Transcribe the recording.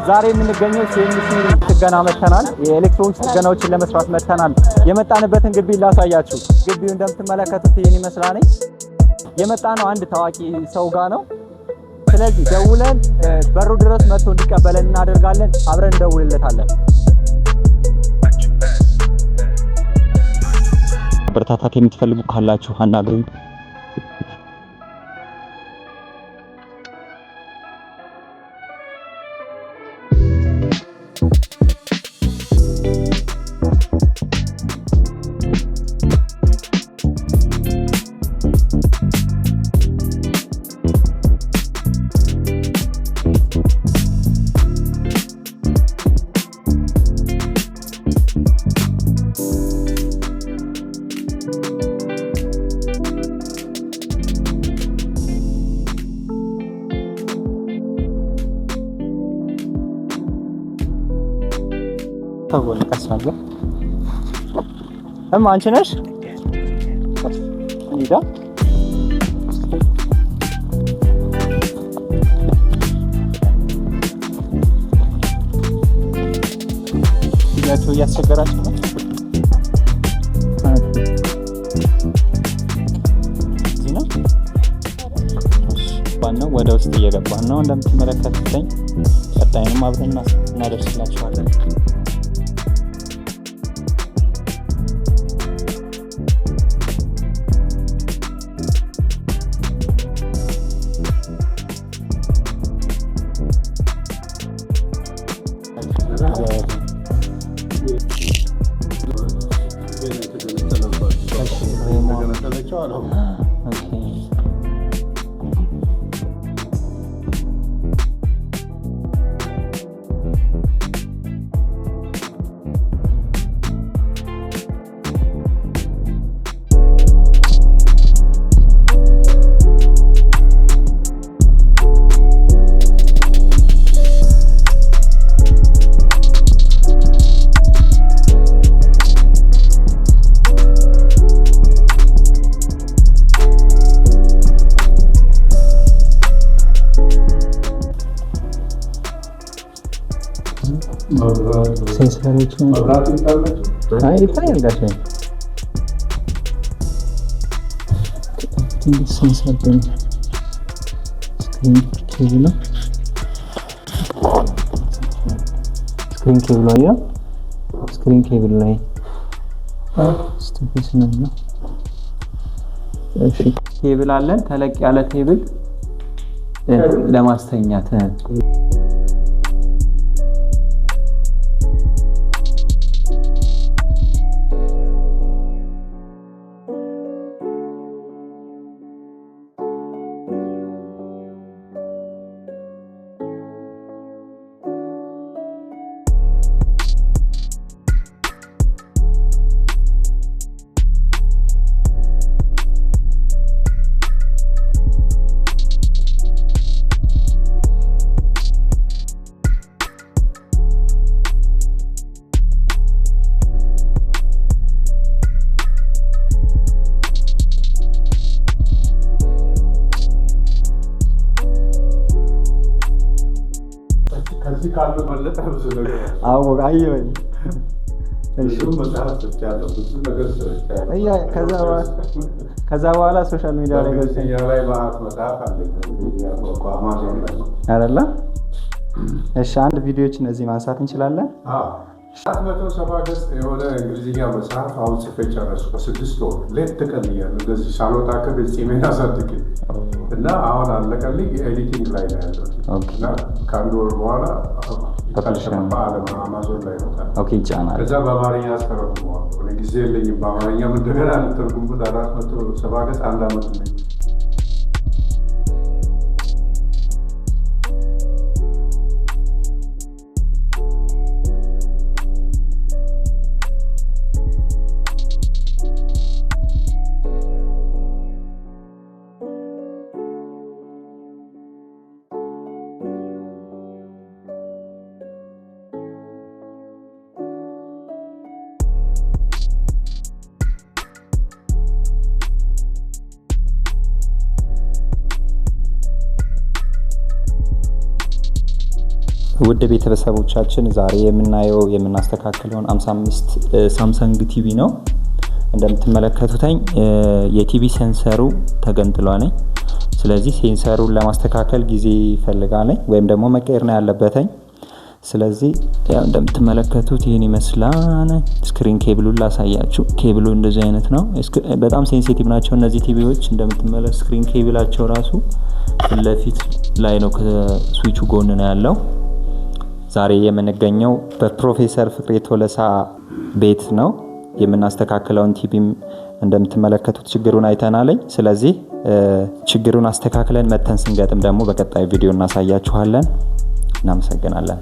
ዛሬ የምንገኘው ሲኤምሲ ጥገና መተናል። የኤሌክትሮኒክስ ጥገናዎችን ለመስራት መተናል። የመጣንበትን ግቢ ላሳያችሁ። ግቢው እንደምትመለከቱት ይሄን ይመስላል። የመጣነው አንድ ታዋቂ ሰው ጋር ነው። ስለዚህ ደውለን በሩ ድረስ መጥቶ እንዲቀበለን እናደርጋለን። አብረን እንደውልለታለን። በርታታት የምትፈልጉ ካላችሁ አናግሩኝ። ታውቆኝ ቀሳለ አንቺ ነሽ እንዴ? ያቸው ያስቸገራችሁ ነው። ዚና ባነው ወደ ውስጥ እየገባን ነው እንደምትመለከቱት። ቀጣይንም አብረን እናደርስላችኋለን። ሴንሰሮችን መብራት ይታያል። አይ ይታያል ጋር ሴንሰር ስክሪን ኬብል ነው። ስክሪን ኬብል ላይ ስቲፕስ ነው። እሺ ኬብል አለን። ተለቅ ያለ ኬብል ለማስተኛት ካሉ ማለት ነው። ስለዚህ አዎ አየሁኝ። እሺ መጣሁት ያለው ብዙ ነገር ስለታየ አያ ከዛ በኋላ ሶሻል ሚዲያ ላይ ገብተኛ ላይ መጽሐፍ አለኝ አማዞን ላይ አይደለ? እሺ አንድ ቪዲዮችን እዚህ ማንሳት እንችላለን። 770 ገጽ የሆነ እንግሊዝኛ መጽሐፍ አሁን ጽፌ ጨረስኩ። በ6 ወር ሌት ቀን እያለሁ እንደዚህ ሳልወጣ ከቤተሰቤን አሳድጌ እና አሁን አለቀልኝ። ኤዲቲንግ ላይ ነው ያለው እና ከአንድ ወር በኋላ አማዞን ላይ ይወጣል። ኦኬ ይጫናል። ከዛ በአማርኛ አስተረጉመዋለሁ። እኔ ጊዜ የለኝም በአማርኛ እንደገና ልተርጉምበት 470 ገጽ አንድ አመት ነው። ውድ ቤተሰቦቻችን ዛሬ የምናስተካክለውን 55 ሳምሰንግ ቲቪ ነው። እንደምትመለከቱትኝ የቲቪ ሴንሰሩ ተገንጥሏል። ስለዚህ ሴንሰሩን ለማስተካከል ጊዜ ይፈልጋል ወይም ደግሞ መቀየር ነው ያለበትኝ። ስለዚህ ያው እንደምትመለከቱት ይሄን ይመስላል። ስክሪን ኬብሉን ላሳያችሁ። ኬብሉ እንደዚህ አይነት ነው። በጣም ሴንሲቲቭ ናቸው እነዚህ ቲቪዎች። እንደምትመለከቱት ስክሪን ኬብላቸው ራሱ ለፊት ላይ ነው፣ ከስዊቹ ጎን ነው ያለው። ዛሬ የምንገኘው በፕሮፌሰር ፍቅሬ ቶለሳ ቤት ነው። የምናስተካክለውን ቲቪም እንደምትመለከቱት ችግሩን አይተናል። ስለዚህ ችግሩን አስተካክለን መተን ስንገጥም ደግሞ በቀጣይ ቪዲዮ እናሳያችኋለን። እናመሰግናለን።